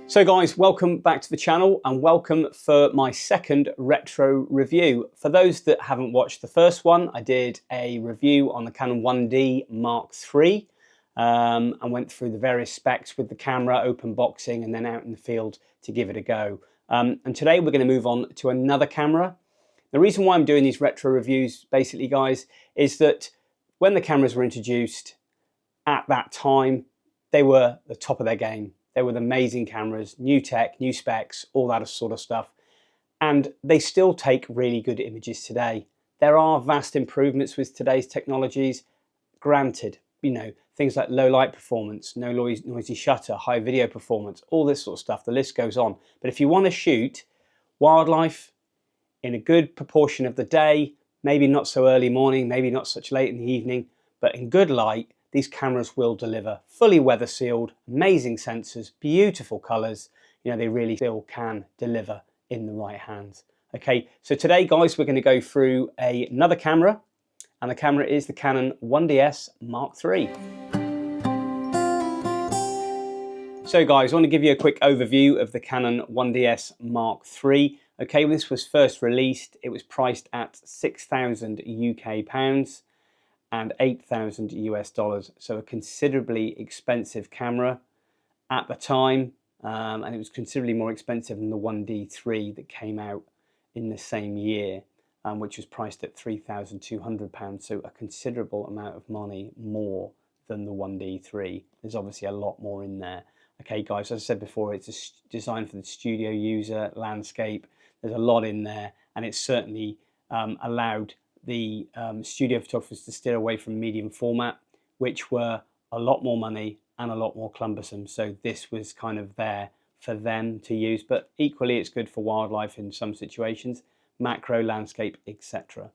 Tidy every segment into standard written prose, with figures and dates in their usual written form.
So guys, welcome back to the channel and welcome for my second retro review. For those that haven't watched the first one, I did a review on the Canon 1D Mark III and went through the various specs with the camera, open boxing, and then out in the field to give it a go. And today we're going to move on to another camera. The reason why I'm doing these retro reviews, basically guys, is that when the cameras were introduced at that time, they were the top of their game. They were amazing cameras, new tech, new specs, all that sort of stuff. And they still take really good images today. There are vast improvements with today's technologies. Granted, you know, things like low light performance, no noisy shutter, high video performance, all this sort of stuff, the list goes on. But if you want to shoot wildlife in a good proportion of the day, maybe not so early morning, maybe not such late in the evening, but in good light, these cameras will deliver. Fully weather sealed, amazing sensors, beautiful colors. You know, they really still can deliver in the right hands. Okay, so today guys, we're going to go through another camera, and the camera is the Canon 1DS Mark III. So guys, I want to give you a quick overview of the Canon 1DS Mark III. Okay, when this was first released, it was priced at 6,000 UK pounds. And 8,000 US dollars, so a considerably expensive camera at the time, and it was considerably more expensive than the 1D3 that came out in the same year, which was priced at £3,200, so a considerable amount of money more than the 1D3. There's obviously a lot more in there. Okay guys, as I said before, it's designed for the studio user, landscape. There's a lot in there, and it's certainly allowed the studio photographers to steer away from medium format, which were a lot more money and a lot more cumbersome. So this was kind of there for them to use, but equally it's good for wildlife in some situations, macro, landscape, etc.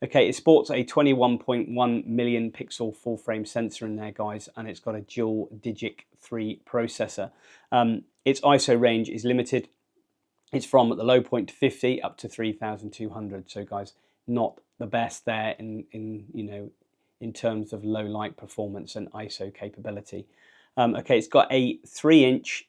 Okay, it sports a 21.1 million pixel full frame sensor in there guys, and it's got a dual Digic 3 processor. Its ISO range is limited. It's from at the low point 50 up to 3,200. So guys, not the best there in terms of low light performance and ISO capability. Okay, it's got a 3-inch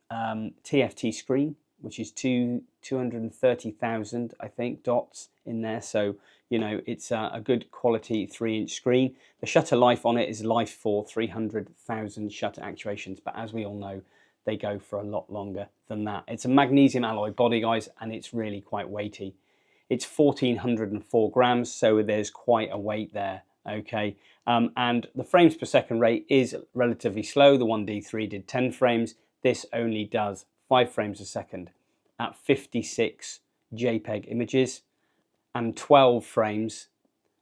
TFT screen, which is 230,000 I think dots in there. So you know, it's a good quality 3-inch screen. The shutter life on it is life for 300,000 shutter actuations, but as we all know, they go for a lot longer than that. It's a magnesium alloy body guys, and it's really quite weighty. It's 1,404 grams, so there's quite a weight there, okay? And the frames per second rate is relatively slow. The 1D3 did 10 frames. This only does 5 frames a second at 56 JPEG images and 12 frames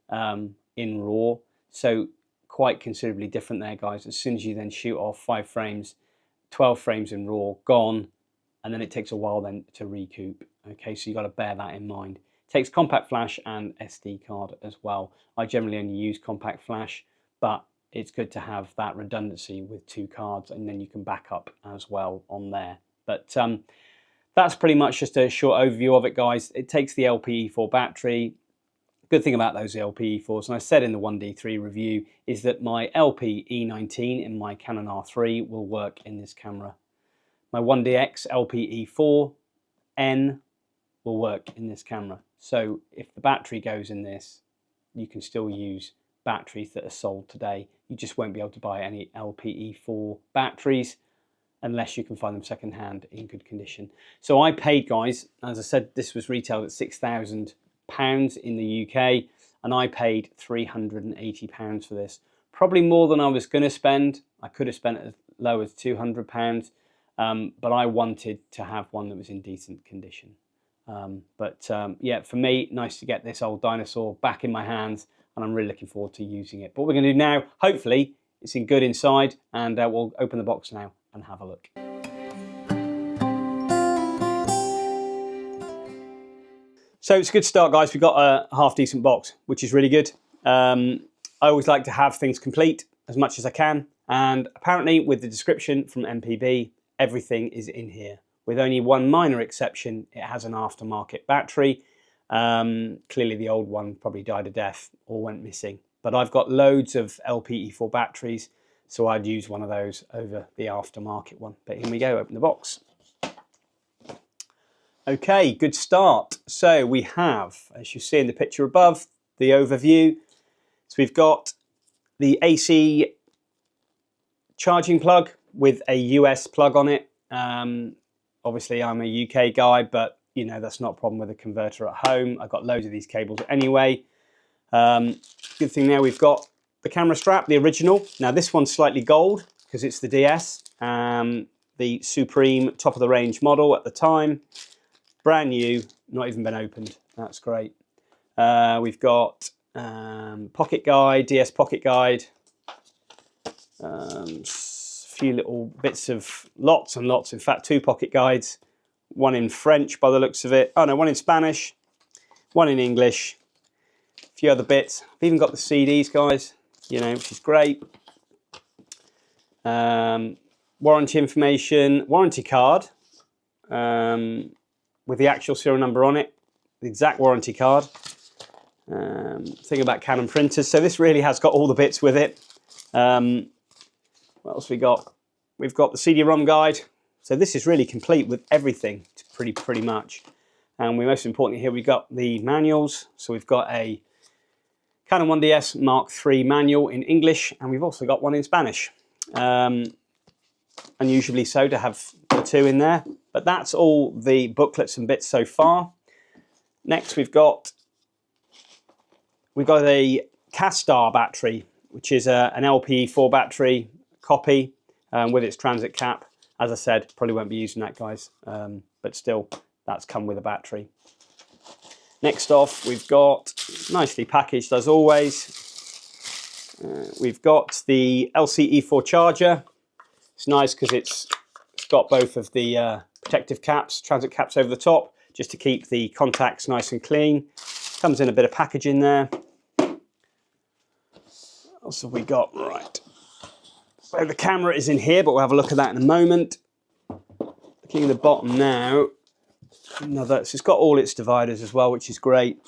in RAW. So quite considerably different there, guys. As soon as you then shoot off 5 frames, 12 frames in RAW, gone, and then it takes a while then to recoup. Okay, so you've got to bear that in mind. Takes compact flash and SD card as well. I generally only use compact flash, but it's good to have that redundancy with 2 cards, and then you can back up as well on there. But that's pretty much just a short overview of it, guys. It takes the LPE4 battery. Good thing about those LPE4s, and I said in the 1D3 review, is that my LPE19 in my Canon R3 will work in this camera. My 1DX LPE4N will work in this camera. So if the battery goes in this, you can still use batteries that are sold today. You just won't be able to buy any LPE4 batteries unless you can find them secondhand in good condition. So I paid, guys, as I said, this was retailed at £6,000 in the UK, and I paid £380 for this. Probably more than I was going to spend. I could have spent as low as £200, but I wanted to have one that was in decent condition. Yeah, for me, nice to get this old dinosaur back in my hands, and I'm really looking forward to using it. But what we're going to do now, hopefully, it's in good inside, and we'll open the box now and have a look. So it's a good start, guys. We've got a half-decent box, which is really good. I always like to have things complete as much as I can, and apparently with the description from MPB, everything is in here. With only one minor exception, it has an aftermarket battery. Clearly the old one probably died a death or went missing. But I've got loads of LPE4 batteries, so I'd use one of those over the aftermarket one. But here we go, open the box. Okay, good start. So we have, as you see in the picture above, the overview. So we've got the AC charging plug with a US plug on it. Obviously I'm a UK guy, but you know, that's not a problem with a converter at home. I've got loads of these cables anyway. Good thing there, we've got the camera strap, the original. Now this one's slightly gold because it's the DS, the Supreme top of the range model at the time. Brand new, not even been opened. That's great. We've got pocket guide, DS pocket guide. A few little bits of lots and lots. In fact, 2 pocket guides. One in French by the looks of it. Oh no, one in Spanish. One in English. A few other bits. I've even got the CDs, guys. You know, which is great. Warranty information. Warranty card. With the actual serial number on it, the exact warranty card. Thing about Canon printers. So this really has got all the bits with it. What else we got? We've got the CD-ROM guide. So this is really complete with everything, pretty much. And most importantly here, we've got the manuals. So we've got a Canon 1DS Mark III manual in English, and we've also got one in Spanish. Unusually so to have the 2 in there. But that's all the booklets and bits so far. Next we've got a Castar battery, which is an LPE4 battery copy with its transit cap. As I said, probably won't be using that, guys, but still, that's come with a battery. Next off, we've got, nicely packaged as always, we've got the LCE4 charger. It's nice because it's got both of the protective caps, transit caps over the top, just to keep the contacts nice and clean. Comes in a bit of packaging there. What else have we got? Right. So the camera is in here, but we'll have a look at that in a moment. Looking at the bottom now, so it's got all its dividers as well, which is great.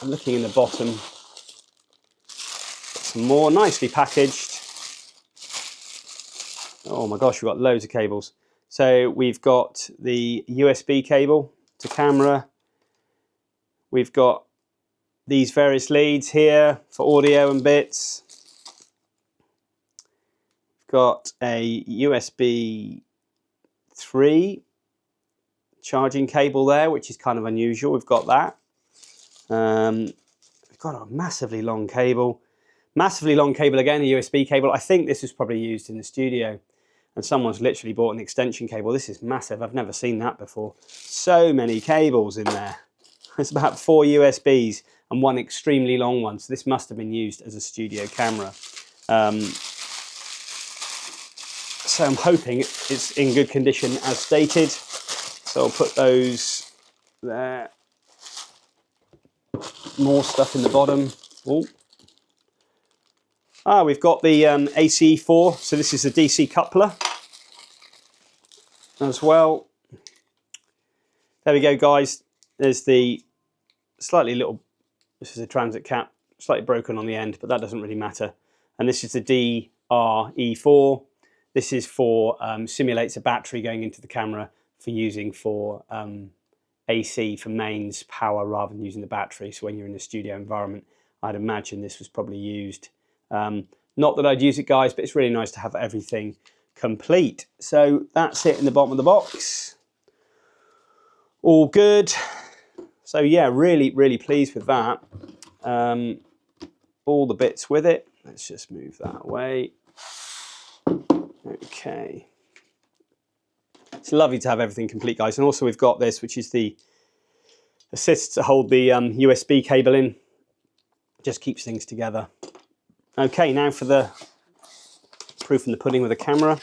I'm looking in the bottom. Some more nicely packaged. Oh my gosh, we've got loads of cables. So we've got the USB cable to camera. We've got these various leads here for audio and bits. We've got a USB 3 charging cable there, which is kind of unusual. We've got that. We've got a massively long cable. Massively long cable again, a USB cable. I think this is probably used in the studio. And someone's literally bought an extension cable. This is massive. I've never seen that before. So many cables in there. There's about 4 USBs and one extremely long one. So this must have been used as a studio camera. So I'm hoping it's in good condition as stated. So I'll put those there. More stuff in the bottom. Oh. We've got the AC4. So this is the DC coupler as well. There we go, guys. There's the slightly little, this is a transit cap, slightly broken on the end, but that doesn't really matter. And this is the DRE4. This is for, simulates a battery going into the camera for using for AC, for mains power, rather than using the battery. So when you're in a studio environment, I'd imagine this was probably used. Not that I'd use it, guys, but it's really nice to have everything complete. So that's it in the bottom of the box. All good. So yeah, really pleased with that. All the bits with it. Let's just move that away. Okay. It's lovely to have everything complete, guys. And also we've got this, which is the assist to hold the USB cable in. Just keeps things together. Okay, now for the proof in the pudding with the camera.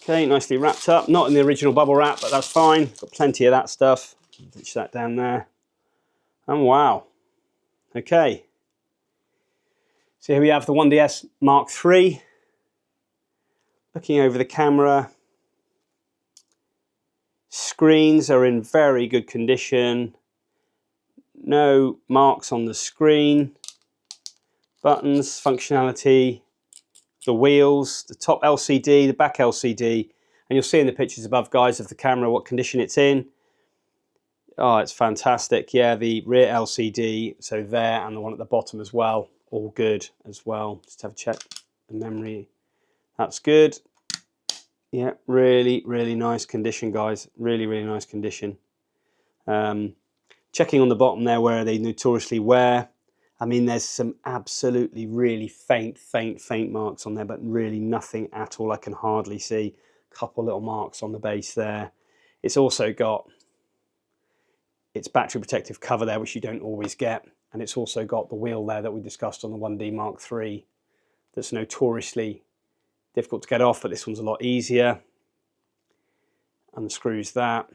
Okay, nicely wrapped up. Not in the original bubble wrap, but that's fine. Got plenty of that stuff. Ditch that down there. And wow. Okay. So here we have the 1DS Mark III. Looking over the camera. Screens are in very good condition. No marks on the screen. Buttons, functionality, the wheels, the top LCD, the back LCD, and you'll see in the pictures above, guys, of the camera what condition it's in. Oh, it's fantastic. Yeah, the rear LCD, so there, and the one at the bottom as well, all good as well. Just have a check the memory. That's good. Yeah, really, really nice condition, guys. Really, really nice condition. Checking on the bottom there where they notoriously wear. I mean, there's some absolutely really faint marks on there, but really nothing at all. I can hardly see. A couple little marks on the base there. It's also got its battery protective cover there, which you don't always get. And it's also got the wheel there that we discussed on the 1D Mark III that's notoriously difficult to get off, but this one's a lot easier. Unscrews that.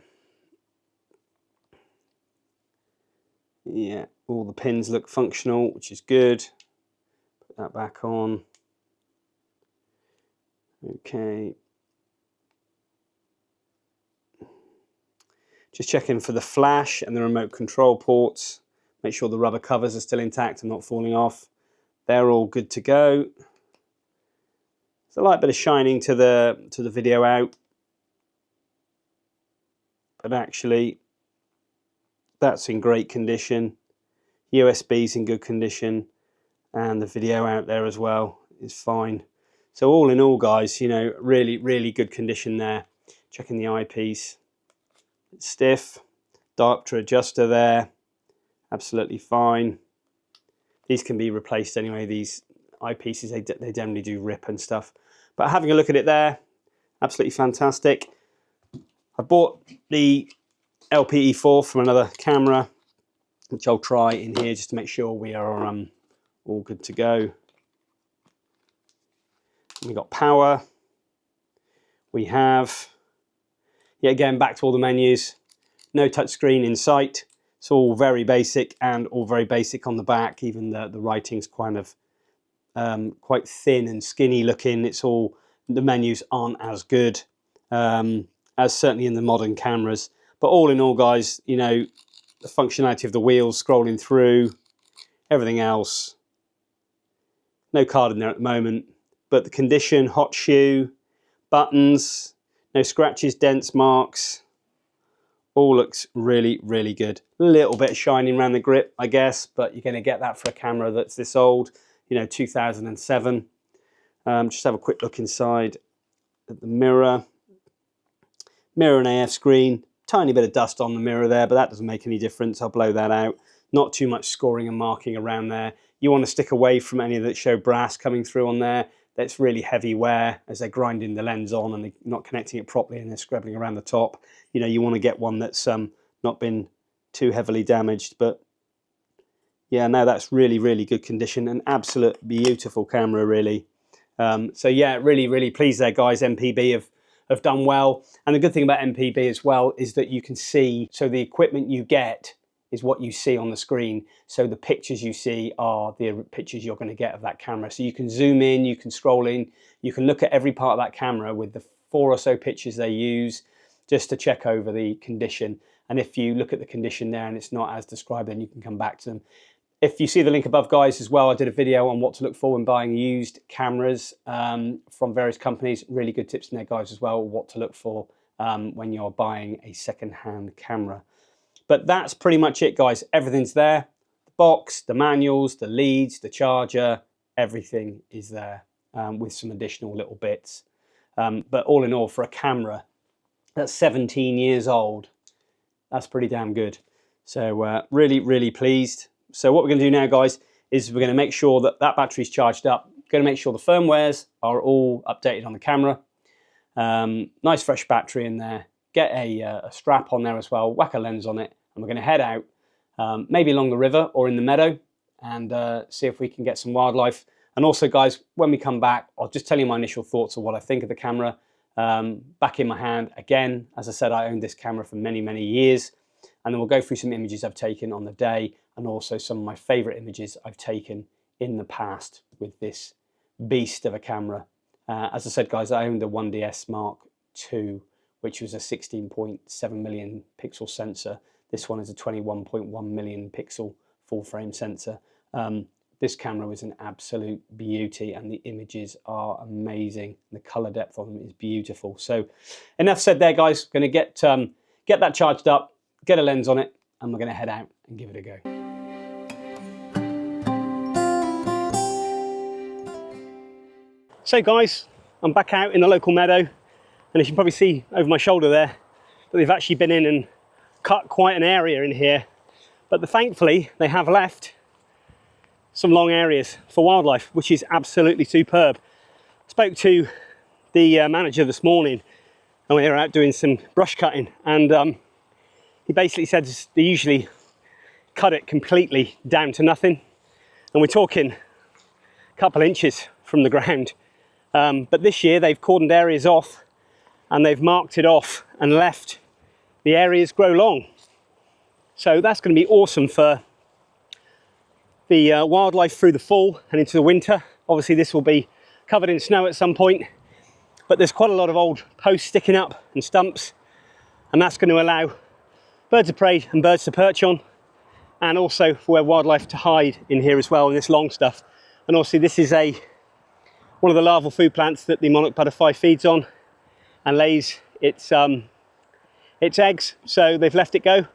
Yeah, all the pins look functional, which is good. Put that back on. Okay. Just checking for the flash and the remote control ports. Make sure the rubber covers are still intact and not falling off. They're all good to go. There's a light bit of shining to the video out, but actually that's in great condition. USB's in good condition, and the video out there as well is fine. So all in all, guys, you know, really, really good condition there. Checking the eyepiece. It's stiff. Diopter adjuster there. Absolutely fine. These can be replaced anyway. These eyepieces, they generally do rip and stuff. But having a look at it there, absolutely fantastic. I bought the LPE4 from another camera, which I'll try in here just to make sure we are all good to go. We've got power. We have, yet again, back to all the menus. No touchscreen in sight. It's all very basic, and all very basic on the back. Even the writing's kind of quite thin and skinny looking. It's all, the menus aren't as good as certainly in the modern cameras. But all in all, guys, you know, the functionality of the wheels scrolling through, everything else. No card in there at the moment, but the condition, hot shoe, buttons, no scratches, dents, marks, all looks really, really good. A little bit of shining around the grip, I guess, but you're going to get that for a camera that's this old, you know, 2007. Just have a quick look inside at the mirror. Mirror and AF screen. Tiny bit of dust on the mirror there, but that doesn't make any difference. I'll blow that out. Not too much scoring and marking around there. You want to stick away from any that show brass coming through on there. That's really heavy wear as they're grinding the lens on and they're not connecting it properly and they're scrabbling around the top. You know, you want to get one that's not been too heavily damaged. But yeah, no, that's really, really good condition. An absolute beautiful camera, really. So yeah, really, really pleased there, guys. MPB have done well. And the good thing about MPB as well is that you can see, so the equipment you get is what you see on the screen. So the pictures you see are the pictures you're going to get of that camera. So you can zoom in, you can scroll in, you can look at every part of that camera with the 4 or so pictures they use just to check over the condition. And if you look at the condition there and it's not as described, then you can come back to them. If you see the link above, guys, as well, I did a video on what to look for when buying used cameras from various companies. Really good tips in there, guys, as well, what to look for when you're buying a second-hand camera. But that's pretty much it, guys. Everything's there. The box, the manuals, the leads, the charger, everything is there with some additional little bits. But all in all, for a camera that's 17 years old, that's pretty damn good. So really, really pleased. So what we're going to do now, guys, is we're going to make sure that that battery's charged up. Going to make sure the firmwares are all updated on the camera. Nice fresh battery in there. Get a strap on there as well. Whack a lens on it. And we're going to head out, maybe along the river or in the meadow, and see if we can get some wildlife. And also, guys, when we come back, I'll just tell you my initial thoughts of what I think of the camera. Back in my hand, again, as I said, I owned this camera for many, many years. And then we'll go through some images I've taken on the day and also some of my favorite images I've taken in the past with this beast of a camera. As I said, guys, I owned the 1DS Mark II, which was a 16.7 million pixel sensor. This one is a 21.1 million pixel full frame sensor. this camera was an absolute beauty, and the images are amazing. The color depth on them is beautiful. So enough said there, guys. Going to get that charged up, get a lens on it, and we're going to head out and give it a go. So guys, I'm back out in the local meadow, and as you can probably see over my shoulder there, that they've actually been in and cut quite an area in here. But thankfully, they have left some long areas for wildlife, which is absolutely superb. I spoke to the manager this morning, and we were out doing some brush cutting, and he basically said they usually cut it completely down to nothing, and we're talking a couple inches from the ground. But this year they've cordoned areas off, and they've marked it off and left the areas grow long. So that's going to be awesome for the wildlife through the fall and into the winter. Obviously this will be covered in snow at some point, but there's quite a lot of old posts sticking up and stumps, and that's going to allow birds of prey and birds to perch on, and also for where wildlife to hide in here as well, in this long stuff. And obviously this is one of the larval food plants that the monarch butterfly feeds on and lays its eggs, so they've left it go.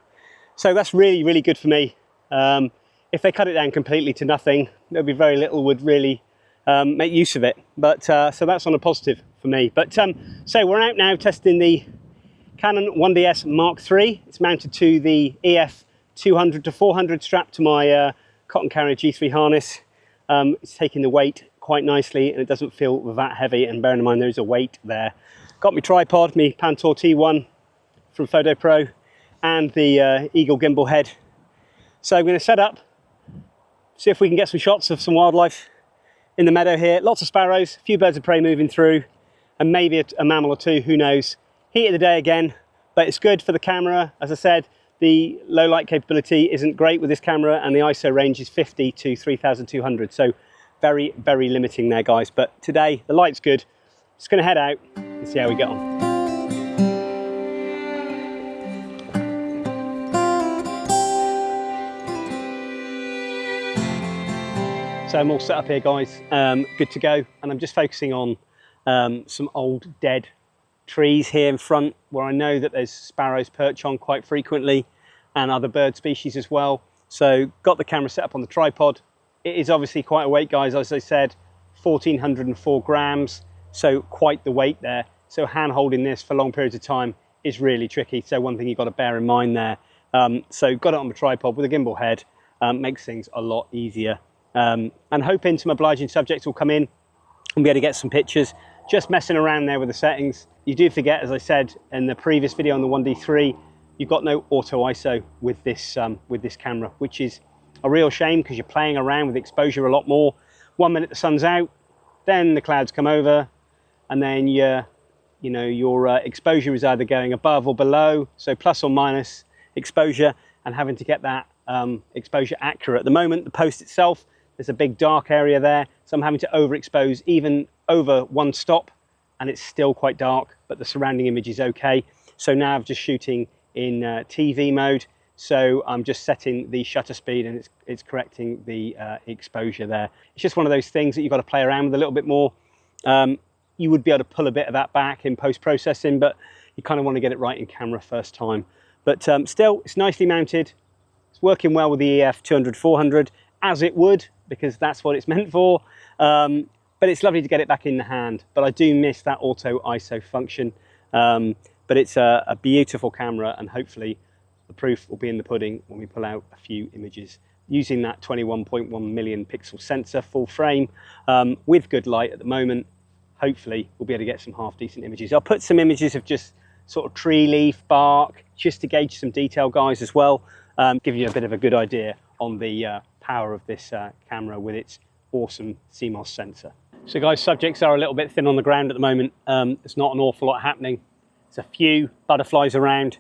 So that's really, really good for me. If they cut it down completely to nothing, there'll be very little would really make use of it. But so that's on a positive for me. But so we're out now testing the Canon 1DS Mark III. It's mounted to the EF 200 to 400 strap to my cotton carrier G3 harness. It's taking the weight quite nicely, and it doesn't feel that heavy. And bearing in mind there is a weight there. Got my tripod, my Pantor T1 from Photo Pro, and the Eagle gimbal head. So I'm going to set up, see if we can get some shots of some wildlife in the meadow here. Lots of sparrows, a few birds of prey moving through, and maybe a mammal or two, who knows. Heat of the day again, but it's good for the camera. As I said, the low light capability isn't great with this camera, and the ISO range is 50 to 3200. So very, very limiting there, guys. But today, the light's good. Just going to head out and see how we get on. So I'm all set up here, guys, good to go, and I'm just focusing on some old dead trees here in front where I know that there's sparrows perch on quite frequently, and other bird species as well. So got the camera set up on the tripod. It is obviously quite a weight, guys, as I said, 1404 grams, so quite the weight there. So hand holding this for long periods of time is really tricky, so one thing you've got to bear in mind there. So got it on the tripod with a gimbal head, makes things a lot easier. And hoping some obliging subjects will come in and be able to get some pictures. Just messing around there with the settings. You do forget, as I said in the previous video on the 1D3, you've got no auto ISO with this camera, which is a real shame because you're playing around with exposure a lot more. 1 minute the sun's out, then the clouds come over, and then your exposure is either going above or below, so plus or minus exposure, and having to get that exposure accurate. At the moment, the post itself, there's a big dark area there, so I'm having to overexpose even over one stop, and it's still quite dark, but the surrounding image is okay. So now I'm just shooting in TV mode, so I'm just setting the shutter speed, and it's correcting the exposure there. It's just one of those things that you've got to play around with a little bit more. You would be able to pull a bit of that back in post-processing, but you kind of want to get it right in camera first time. But still, it's nicely mounted. It's working well with the EF 200-400, as it would, because that's what it's meant for. But it's lovely to get it back in the hand. But I do miss that auto ISO function. But it's a beautiful camera, and hopefully the proof will be in the pudding when we pull out a few images using that 21.1 million pixel sensor full frame with good light at the moment. Hopefully we'll be able to get some half decent images. I'll put some images of just sort of tree leaf, bark, just to gauge some detail, guys, as well. Give you a bit of a good idea on the power of this camera with its awesome CMOS sensor. So guys, subjects are a little bit thin on the ground at the moment. There's not an awful lot happening. There's a few butterflies around,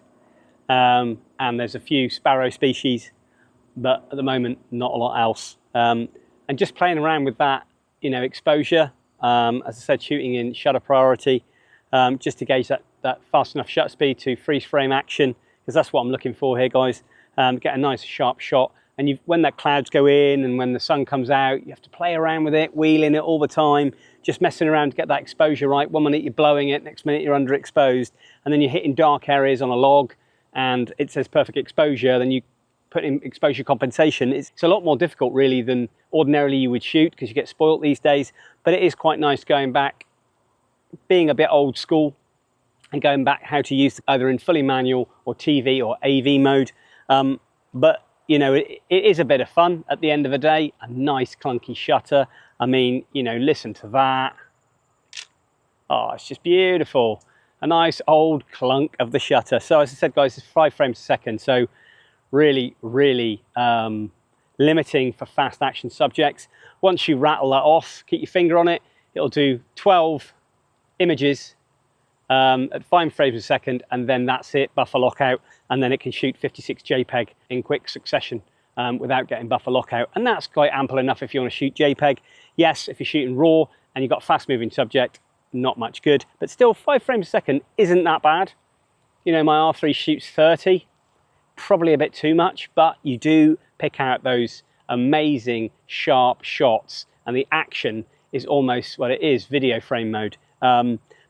and there's a few sparrow species, but at the moment not a lot else. And just playing around with that, exposure, as I said, shooting in shutter priority, just to gauge that fast enough shutter speed to freeze frame action, because that's what I'm looking for here, guys. Get a nice sharp shot, and when that clouds go in and when the sun comes out, you have to play around with it, wheeling it all the time, just messing around to get that exposure right. 1 minute you're blowing it, next minute you're underexposed, and then you're hitting dark areas on a log and it says perfect exposure, then you put in exposure compensation. It's a lot more difficult really than ordinarily you would shoot, because you get spoilt these days, but it is quite nice going back, being a bit old school, and going back how to use either in fully manual or TV or AV mode. But you know, it is a bit of fun at the end of the day. A nice clunky shutter. I mean, you know, listen to that. Oh, it's just beautiful. A nice old clunk of the shutter. So as I said, guys, it's 5 frames a second. So really, really limiting for fast action subjects. Once you rattle that off, keep your finger on it, it'll do 12 images at 5 frames a second, and then that's it, buffer lockout, and then it can shoot 56 JPEG in quick succession without getting buffer lockout, and that's quite ample enough if you want to shoot JPEG. Yes, if you're shooting RAW and you've got a fast moving subject, not much good, but still 5 frames a second isn't that bad. You know, my R3 shoots 30, probably a bit too much, but you do pick out those amazing sharp shots, and the action is almost, well, it is video frame mode.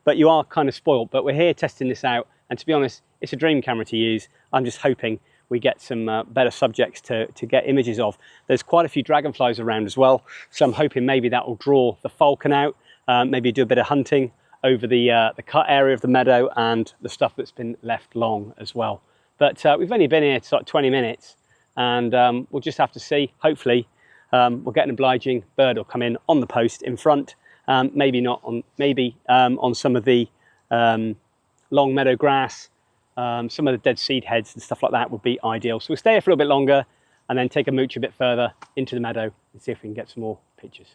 But you are kind of spoiled. But we're here testing this out, and to be honest, it's a dream camera to use. I'm just hoping we get some better subjects to get images of. There's quite a few dragonflies around as well, so I'm hoping maybe that will draw the falcon out, maybe do a bit of hunting over the cut area of the meadow and the stuff that's been left long as well. But we've only been here for like 20 minutes, and we'll just have to see. Hopefully we'll get an obliging bird will come in on the post in front. Maybe not on, maybe on some of the long meadow grass, some of the dead seed heads and stuff like that would be ideal. So we'll stay here for a little bit longer and then take a mooch a bit further into the meadow and see if we can get some more pictures.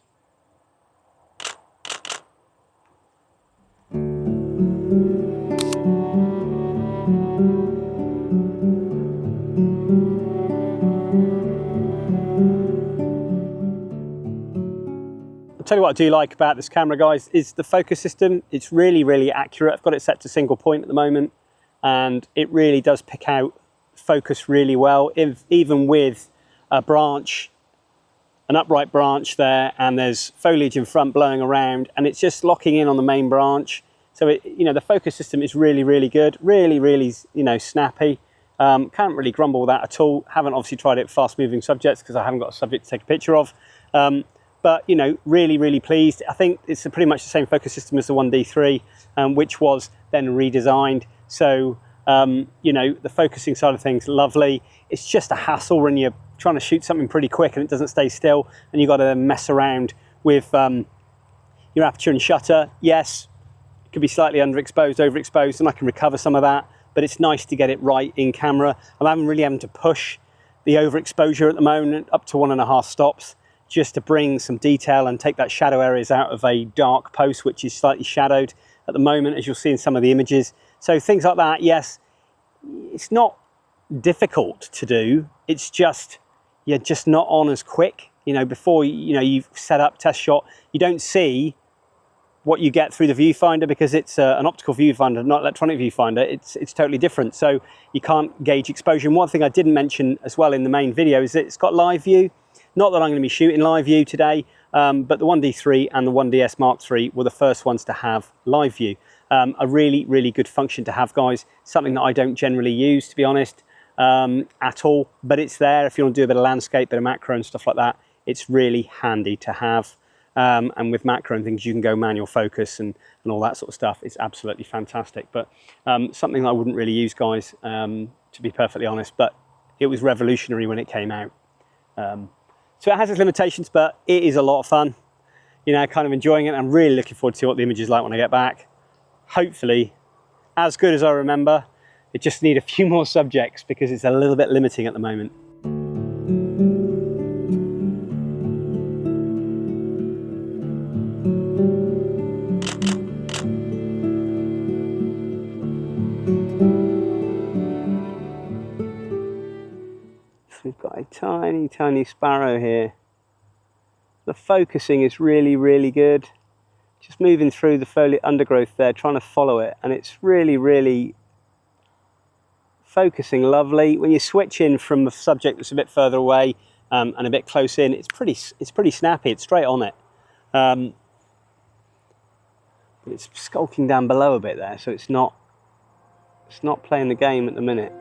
I'll tell you what I do like about this camera, guys, is the focus system. It's really, really accurate. I've got it set to single point at the moment, and it really does pick out focus really well, even with a branch, an upright branch there, and there's foliage in front blowing around, and it's just locking in on the main branch. So it, you know, the focus system is really, really good, really, really, you know, snappy. Can't really grumble with that at all. Haven't obviously tried it fast moving subjects because I haven't got a subject to take a picture of. But, you know, really, really pleased. I think it's pretty much the same focus system as the 1D3, which was then redesigned. So, you know, the focusing side of things, lovely. It's just a hassle when you're trying to shoot something pretty quick and it doesn't stay still, and you've got to mess around with your aperture and shutter. Yes, it could be slightly underexposed, overexposed, and I can recover some of that, but it's nice to get it right in camera. I'm really having to push the overexposure at the moment up to 1.5 stops, just to bring some detail and take that shadow areas out of a dark post, which is slightly shadowed at the moment, as you'll see in some of the images. So things like that, yes, it's not difficult to do. It's just, you're just not on as quick. You know, before, you know, you've set up test shot, you don't see what you get through the viewfinder because it's an optical viewfinder, not electronic viewfinder. It's totally different. So you can't gauge exposure. And one thing I didn't mention as well in the main video is that it's got live view. Not that I'm going to be shooting live view today, but the 1D3 and the 1DS Mark III were the first ones to have live view. A really, really good function to have, guys. Something that I don't generally use, to be honest, at all. But it's there if you want to do a bit of landscape, bit of macro and stuff like that. It's really handy to have. And with macro and things, you can go manual focus and all that sort of stuff. It's absolutely fantastic. But something I wouldn't really use, guys, to be perfectly honest. But it was revolutionary when it came out. So it has its limitations, but it is a lot of fun. You know, kind of enjoying it. I'm really looking forward to see what the image is like when I get back. Hopefully, as good as I remember. It just need a few more subjects because it's a little bit limiting at the moment. We've got a tiny, tiny sparrow here. The focusing is really, really good. Just moving through the foliage undergrowth there, trying to follow it, and it's really, really focusing lovely. When you switch in from a subject that's a bit further away and a bit close in, it's pretty snappy. It's straight on it. But it's skulking down below a bit there, so it's not playing the game at the minute,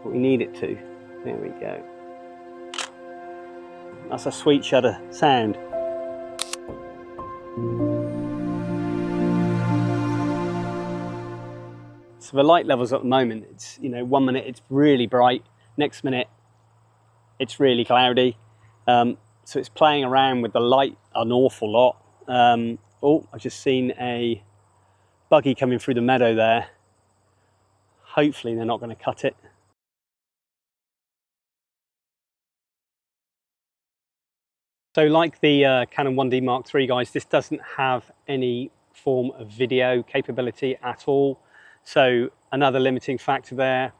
but we need it to. There we go. That's a sweet shutter sound. So the light levels at the moment, it's, you know, 1 minute it's really bright, next minute it's really cloudy. So it's playing around with the light an awful lot. Oh, I've just seen a buggy coming through the meadow there. Hopefully they're not going to cut it. So like the Canon 1D Mark III, guys, this doesn't have any form of video capability at all. So another limiting factor there.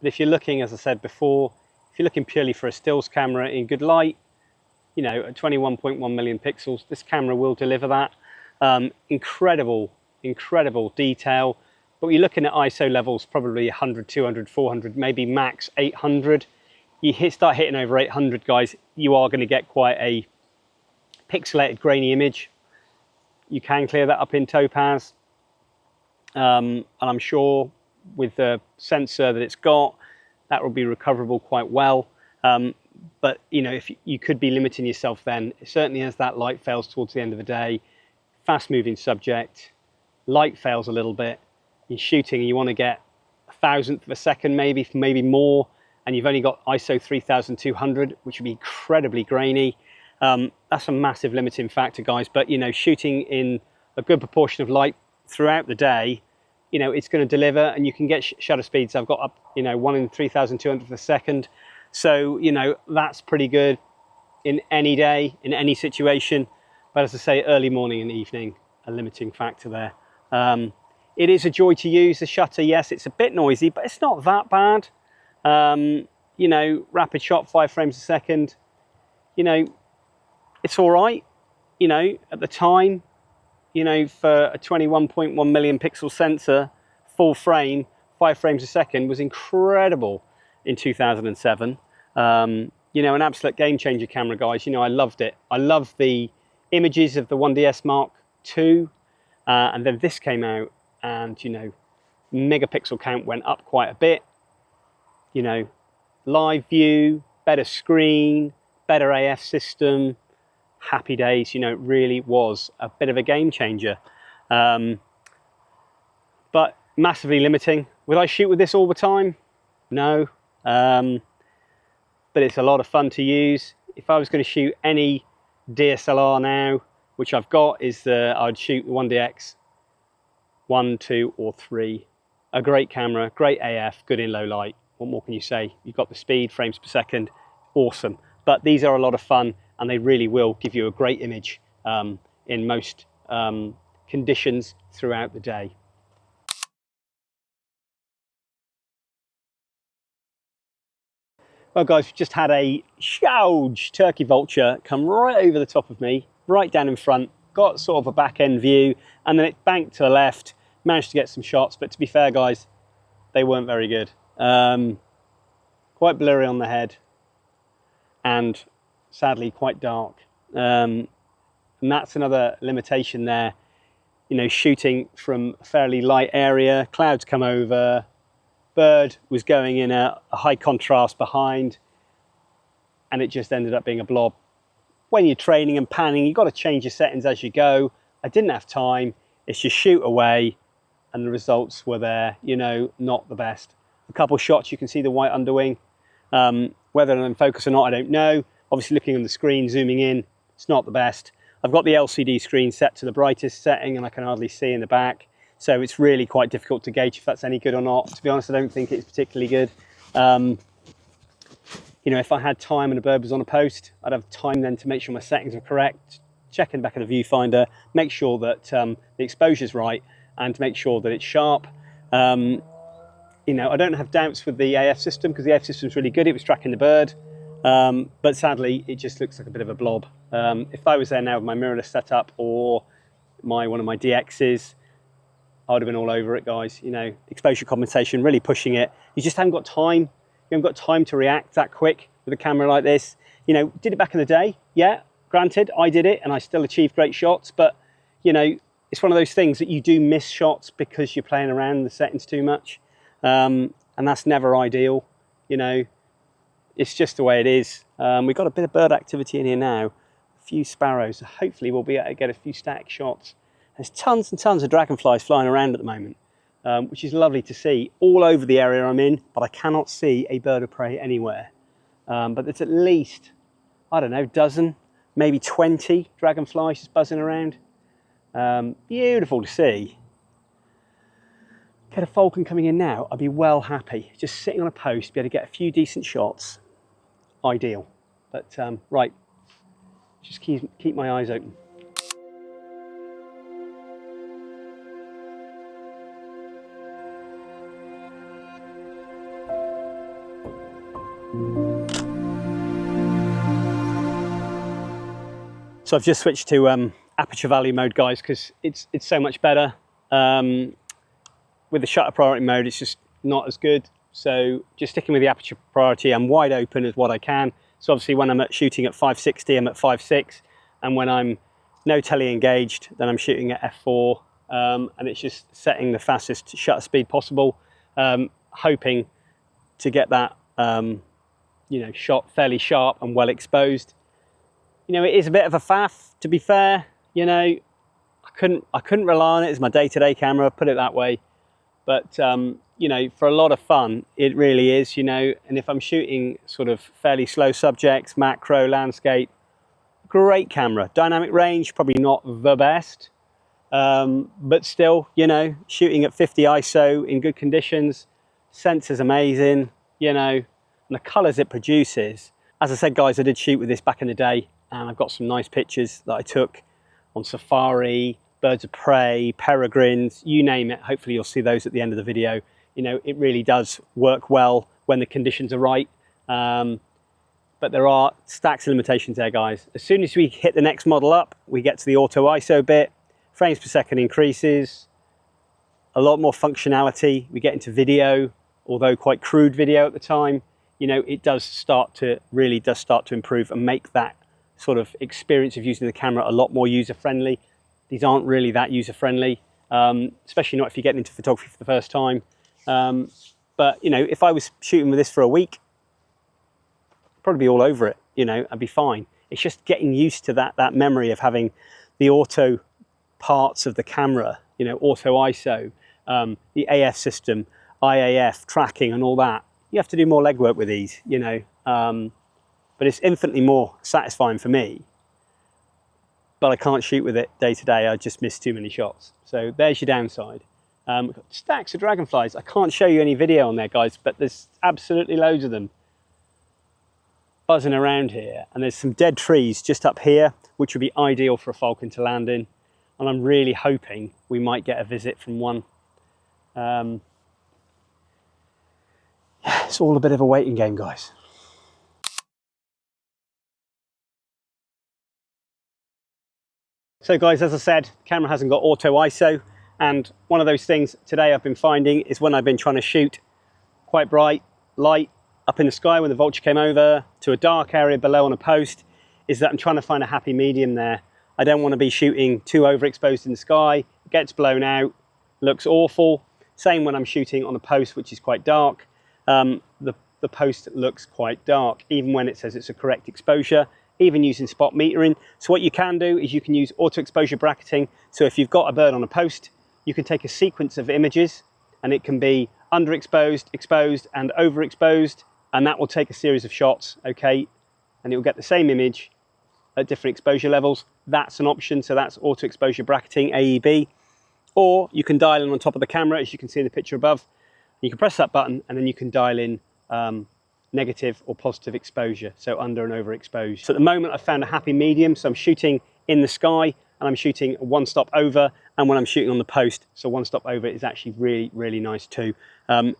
But if you're looking, as I said before, if you're looking purely for a stills camera in good light, you know, at 21.1 million pixels, this camera will deliver that. Incredible detail. But you're looking at ISO levels, probably 100, 200, 400, maybe max 800. You start hitting over 800, guys, you are going to get quite a pixelated, grainy image. You can clear that up in Topaz. And I'm sure with the sensor that it's got, that will be recoverable quite well. But you know, if you could be limiting yourself then, certainly as that light fails towards the end of the day, fast moving subject, light fails a little bit, you're shooting and you want to get 1,000th of a second, maybe more, and you've only got ISO 3200, which would be incredibly grainy. That's a massive limiting factor, guys. But you know, shooting in a good proportion of light throughout the day, you know, it's going to deliver, and you can get shutter speeds. I've got up, you know, 1 in 3200th of a second. So, you know, that's pretty good in any day, in any situation. But as I say, early morning and evening, a limiting factor there. It is a joy to use, the shutter. Yes, it's a bit noisy, but it's not that bad. You know, rapid shot, 5 frames a second. You know, it's all right. You know, at the time, you know, for a 21.1 million pixel sensor, full frame, 5 frames a second was incredible in 2007. You know, an absolute game changer camera, guys. You know, I loved it. I love the images of the 1DS Mark II, and then this came out, and you know, megapixel count went up quite a bit. You know, live view, better screen, better AF system. Happy days. You know, it really was a bit of a game changer, but massively limiting. Would I shoot with this all the time? No. But it's a lot of fun to use. If I was going to shoot any DSLR now, which I've got, is I'd shoot the 1DX 1, 2 or 3. A great camera, great AF, good in low light. What more can you say? You've got the speed, frames per second, awesome. But these are a lot of fun, and they really will give you a great image in most conditions throughout the day. Well, guys, we've just had a huge turkey vulture come right over the top of me, right down in front, got sort of a back end view, and then it banked to the left, managed to get some shots, but to be fair, guys, they weren't very good. Quite blurry on the head, and sadly quite dark. And that's another limitation there. You know, shooting from a fairly light area, clouds come over, bird was going in a high contrast behind, and it just ended up being a blob. When you're training and panning, you've got to change your settings as you go. I didn't have time. It's just shoot away, and the results were there, you know, not the best. A couple shots, you can see the white underwing. Whether they're in focus or not, I don't know. Obviously looking on the screen, zooming in, it's not the best. I've got the LCD screen set to the brightest setting, and I can hardly see in the back. So it's really quite difficult to gauge if that's any good or not. To be honest, I don't think it's particularly good. You know, if I had time and a bird was on a post, I'd have time then to make sure my settings are correct, check in the back of the viewfinder, make sure that the exposure's right, and make sure that it's sharp. You know, I don't have doubts with the AF system, because the AF system's really good. It was tracking the bird, but sadly, it just looks like a bit of a blob. If I was there now with my mirrorless setup or one of my DXs, I would have been all over it, guys. You know, exposure compensation, really pushing it. You just haven't got time. You haven't got time to react that quick with a camera like this. You know, did it back in the day, yeah, granted, I did it and I still achieved great shots, but you know, it's one of those things that you do miss shots because you're playing around in the settings too much. And that's never ideal, you know, it's just the way it is. We've got a bit of bird activity in here now, a few sparrows, so hopefully we'll be able to get a few static shots. There's tons and tons of dragonflies flying around at the moment, which is lovely to see all over the area I'm in, but I cannot see a bird of prey anywhere. But there's at least, I don't know, dozen, maybe 20 dragonflies just buzzing around. Beautiful to see. Get a falcon coming in now, I'd be well happy. Just sitting on a post, be able to get a few decent shots, ideal. But right, just keep my eyes open. So I've just switched to aperture value mode, guys, because it's so much better. With the shutter priority mode, it's just not as good. So just sticking with the aperture priority, I'm wide open as what I can. So obviously when I'm shooting at 560, I'm at 5.6, and when I'm no tele engaged, then I'm shooting at f4, and it's just setting the fastest shutter speed possible, hoping to get that you know, shot fairly sharp and well exposed. You know, it is a bit of a faff, to be fair. You know, I couldn't rely on it as my day-to-day camera, put it that way. But you know, for a lot of fun, it really is. You know, and if I'm shooting sort of fairly slow subjects, macro, landscape, great camera. Dynamic range, probably not the best, but still, you know, shooting at 50 ISO in good conditions, sensor's amazing. You know, and the colours it produces. As I said, guys, I did shoot with this back in the day, and I've got some nice pictures that I took on safari, birds of prey, peregrines, you name it. Hopefully you'll see those at the end of the video. You know, it really does work well when the conditions are right. But there are stacks of limitations there, guys. As soon as we hit the next model up, we get to the auto ISO bit, frames per second increases, a lot more functionality. We get into video, although quite crude video at the time. You know, it really does start to improve and make that sort of experience of using the camera a lot more user-friendly. These aren't really that user-friendly, especially not if you're getting into photography for the first time. But, you know, if I was shooting with this for a week, I'd probably be all over it, you know, I'd be fine. It's just getting used to that memory of having the auto parts of the camera, you know, auto ISO, the AF system, IAF, tracking and all that. You have to do more legwork with these, you know, but it's infinitely more satisfying for me. But I can't shoot with it day to day. I just miss too many shots. So there's your downside. We've got stacks of dragonflies. I can't show you any video on there, guys, but there's absolutely loads of them buzzing around here. And there's some dead trees just up here, which would be ideal for a falcon to land in. And I'm really hoping we might get a visit from one. It's all a bit of a waiting game, guys. So guys, as I said, the camera hasn't got auto ISO, and one of those things today I've been finding is when I've been trying to shoot quite bright light up in the sky when the vulture came over to a dark area below on a post, is that I'm trying to find a happy medium there. I don't want to be shooting too overexposed in the sky, it gets blown out, looks awful. Same when I'm shooting on a post which is quite dark. The post looks quite dark, even when it says it's a correct exposure, even using spot metering. So what you can do is you can use auto exposure bracketing. So if you've got a bird on a post, you can take a sequence of images, and it can be underexposed, exposed and overexposed, and that will take a series of shots, okay? And it will get the same image at different exposure levels. That's an option, so that's auto exposure bracketing, AEB. Or you can dial in on top of the camera, as you can see in the picture above. You can press that button and then you can dial in negative or positive exposure, so under and overexposed. So at the moment I've found a happy medium, so I'm shooting in the sky and I'm shooting one stop over, and when I'm shooting on the post, so one stop over is actually really, really nice too.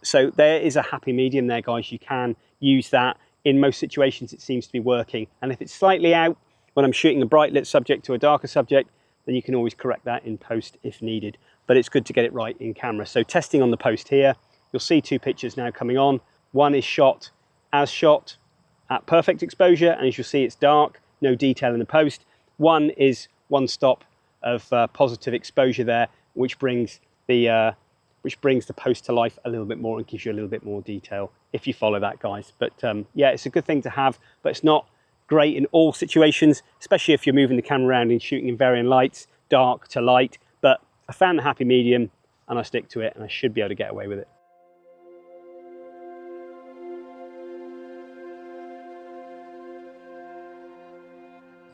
So there is a happy medium there, guys. You can use that. In most situations it seems to be working, and if it's slightly out when I'm shooting a bright lit subject to a darker subject, then you can always correct that in post if needed. but it's good to get it right in camera. So testing on the post here, you'll see two pictures now coming on. One is shot at perfect exposure, and as you'll see, it's dark, no detail in the post. One is one stop of positive exposure there, which brings the post to life a little bit more and gives you a little bit more detail if you follow that, guys. But yeah, it's a good thing to have, but it's not great in all situations, especially if you're moving the camera around and shooting in varying lights, dark to light. But I found the happy medium and I stick to it, and I should be able to get away with it.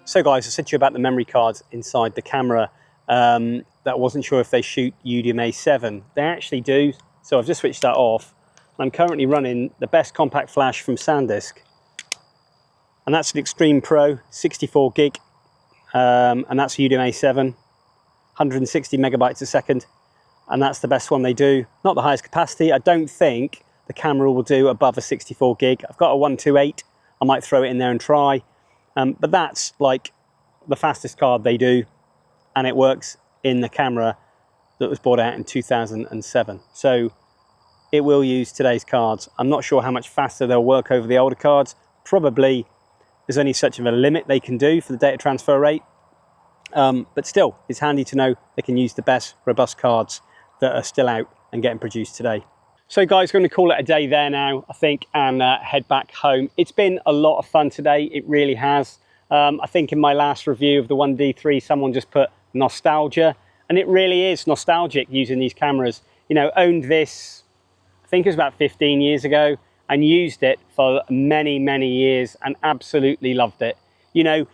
So guys, I said to you about the memory cards inside the camera, that I wasn't sure if they shoot UDMA7. They actually do, so I've just switched that off. I'm currently running the best compact flash from SanDisk, and that's an Extreme Pro 64 gig, and that's UDMA7, 160 megabytes a second, and that's the best one they do. Not the highest capacity. I don't think the camera will do above a 64 gig. I've got a 128. I might throw it in there and try. But that's like the fastest card they do, and it works in the camera that was brought out in 2007. So it will use today's cards. I'm not sure how much faster they'll work over the older cards. Probably there's only such of a limit they can do for the data transfer rate. But still, it's handy to know they can use the best robust cards that are still out and getting produced today. So guys, we're going to call it a day there now, I think, and head back home. It's been a lot of fun today, it really has. I think in my last review of the 1D3, someone just put nostalgia, and it really is nostalgic using these cameras. You know, owned this, I think it was about 15 years ago, and used it for many, many years and absolutely loved it. You know,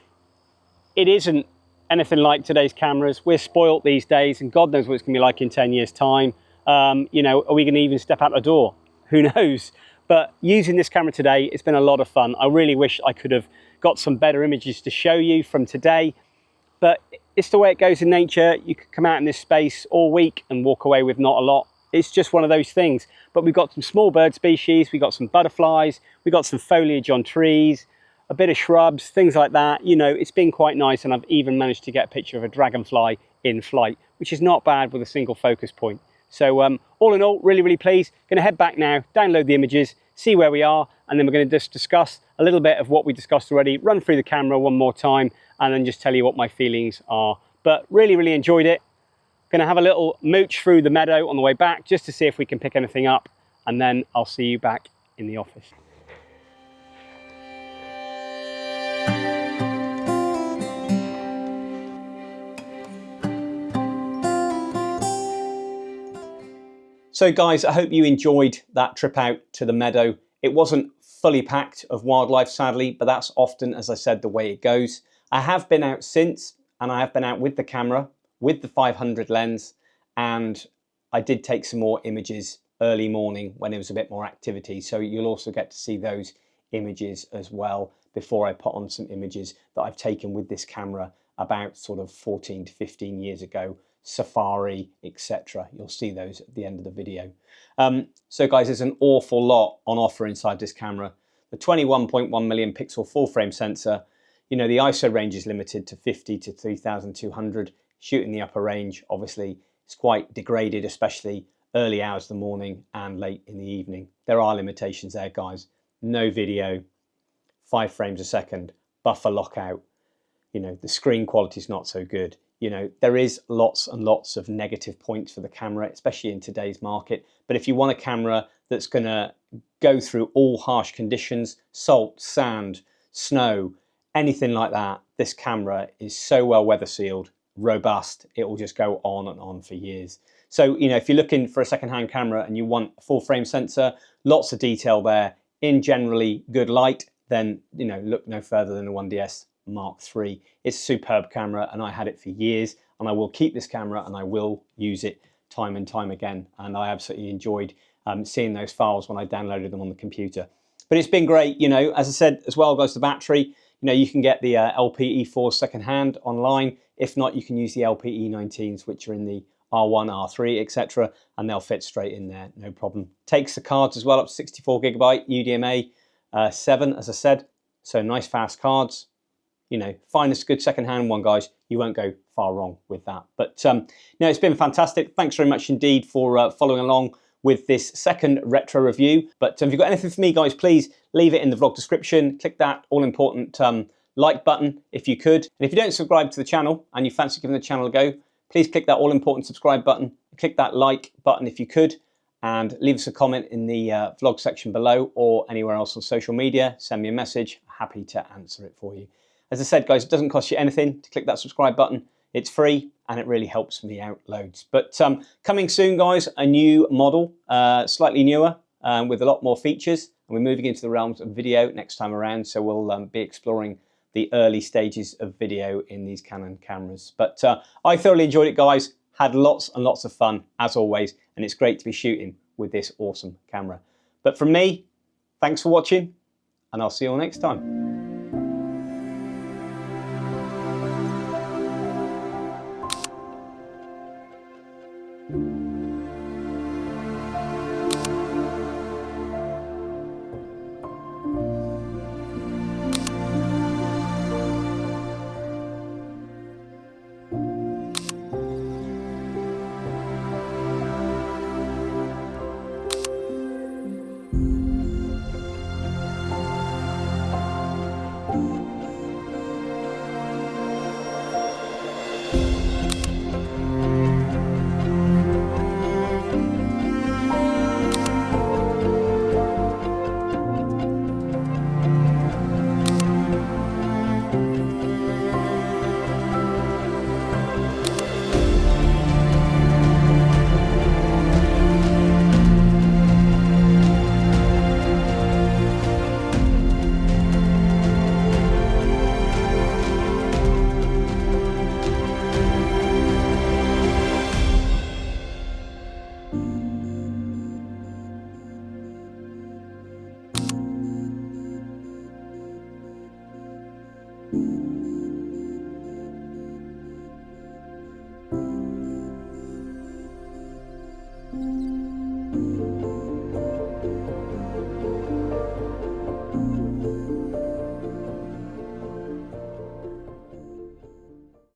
it isn't anything like today's cameras. We're spoilt these days, and God knows what it's going to be like in 10 years' time. You know, are we going to even step out the door? Who knows? But using this camera today, it's been a lot of fun. I really wish I could have got some better images to show you from today, but it's the way it goes in nature. You could come out in this space all week and walk away with not a lot. It's just one of those things. But we've got some small bird species, we've got some butterflies, we've got some foliage on trees, a bit of shrubs, things like that. You know, it's been quite nice, and I've even managed to get a picture of a dragonfly in flight, which is not bad with a single focus point. So all in all, really, really pleased. Going to head back now, download the images, see where we are, and then we're going to just discuss a little bit of what we discussed already, run through the camera one more time, and then just tell you what my feelings are. But really, really enjoyed it. Going to have a little mooch through the meadow on the way back, just to see if we can pick anything up, and then I'll see you back in the office. So guys, I hope you enjoyed that trip out to the meadow. It wasn't fully packed of wildlife, sadly, but that's often, as I said, the way it goes. I have been out since, and I have been out with the camera, with the 500 lens, and I did take some more images early morning when there was a bit more activity. So you'll also get to see those images as well before I put on some images that I've taken with this camera about sort of 14 to 15 years ago. Safari, etc. You'll see those at the end of the video. So guys, there's an awful lot on offer inside this camera. The 21.1 million pixel full frame sensor, you know, the ISO range is limited to 50 to 3200. Shooting the upper range, obviously, it's quite degraded, especially early hours of the morning and late in the evening. There are limitations there, guys. No video, 5 frames a second, buffer lockout. You know, the screen quality is not so good. You know, there is lots and lots of negative points for the camera, especially in today's market. But if you want a camera that's going to go through all harsh conditions, salt, sand, snow, anything like that, this camera is so well weather sealed, robust, it will just go on and on for years. So, you know, if you're looking for a second-hand camera and you want a full frame sensor, lots of detail there, in generally good light, then, you know, look no further than the 1DS Mark III. It's a superb camera, and I had it for years, and I will keep this camera and I will use it time and time again, and I absolutely enjoyed seeing those files when I downloaded them on the computer. But it's been great, you know. As I said, as well goes the battery. You know, you can get the LPE4 second-hand online. If not, you can use the LPE19s, which are in the R1, R3, etc., and they'll fit straight in there, no problem. Takes the cards as well, up to 64 gigabyte UDMA 7, as I said, so nice fast cards. you know, find us a good second-hand one, guys. You won't go far wrong with that. But no, it's been fantastic. Thanks very much indeed for following along with this second retro review. But if you've got anything for me, guys, please leave it in the vlog description. Click that all-important like button if you could. And if you don't subscribe to the channel and you fancy giving the channel a go, please click that all-important subscribe button. Click that like button if you could. And leave us a comment in the vlog section below or anywhere else on social media. Send me a message. Happy to answer it for you. As I said, guys, it doesn't cost you anything to click that subscribe button. It's free and it really helps me out loads. But coming soon, guys, a new model, slightly newer, with a lot more features. And we're moving into the realms of video next time around. So we'll be exploring the early stages of video in these Canon cameras. But I thoroughly enjoyed it, guys. Had lots and lots of fun, as always. And it's great to be shooting with this awesome camera. But from me, thanks for watching, and I'll see you all next time.